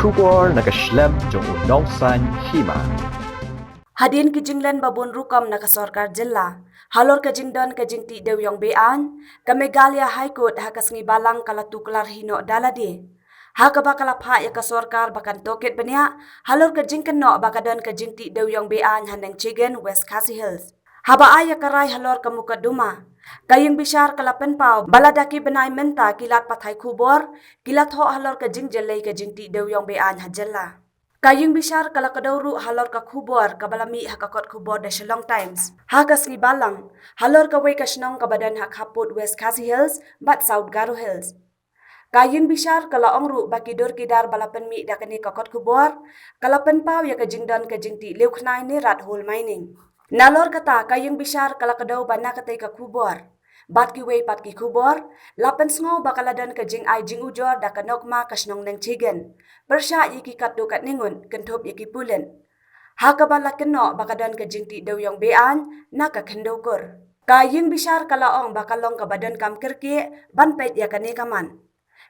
kubor nakaslem jong unongsan hima. Hadin kijinglan babun rukam nakasorkar jilla. Halor kajingdan kajingti dewyong bean, Kamegalia High Court hakasngi balang kalatuklar hino daladi. Hakaba kalapha ya kasorkar bakan toket banya, halor kajingkan no bakadan kajingti dewyong bean handang Chigen West Khasi Hills. Haba aya karay halor kamuka duma. Kayong bishar kalapen pau, baladaki benay menta kilat patay kubor, kilat ho halor kajing jelay kajingti dewyong bean hajalla. Kayong bishar kalakadawru halor ka kubor kabalami hakakot kubor da Shillong Times. Hakas ngi balang, halor ka way kasnong kabadan hakhaput West Khasi Hills, bat South Garo Hills. Kayong bishar kala ongru bakidur kidar balapan mi da kani kakot kubor, kalapan pau ya kajingdan kajingti liuknay ni rat hole mining. Nalor kata kayong bishar kalakadaw bana katay ka kubor. Bat ki way pat ki kubor, lapan sngo bakaladan kajing ay jing ujor da kanokma kasnong nang Chigen. Persya yiki katdo kat ningun, kentop yiki pulen. Hakabala keno bakadan kajing ti dewyong bean, naka kendokur. Kaying bishar kalaong bakalong kabadan kam kirki, banpet ya kanikaman.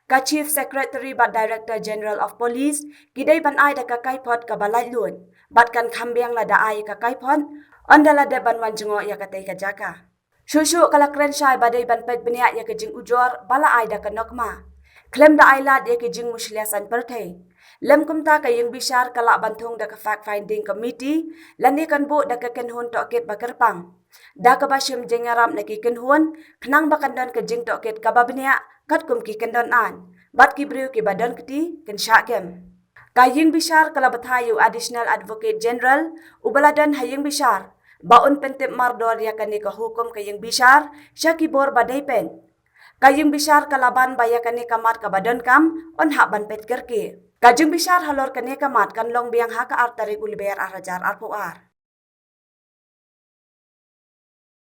Ka Chief Secretary bat Director General of Police, kiday ban ay da kakaipot kabalay lun. Bat kan kambiang la da ay kakaipon, ondala da banwan jungo ya katay kajaka. Shushu kalakren syai badai banpet beniak ya kejing ujor, bala ay da kanokma. Klem da ay lad ya kejing musliasan pertay. Lem kumta kayong bishar kalak bantung da ka fact finding committee, lani kan bu da ka kenhun tokit bakerpang. Da ka basyum jengaram na ki kenhun, kenang bakandan kejing tokit kababniak, kat kum ki kendon an. Bat ki briu ki badan keti, ken syakem. Kayong bishar kalabathayu Additional Advocate General, ubaladan hayong bishar. Baon pentip mardor ya kani ka hukum kayong bishar, siya kibor baday pen. Kayong bishar kalaban baya kani kamat kabadan kam, on haban pet kerki. Kajing bishar halor kani kamat kan long biang haka artari ulber arajar arpuar.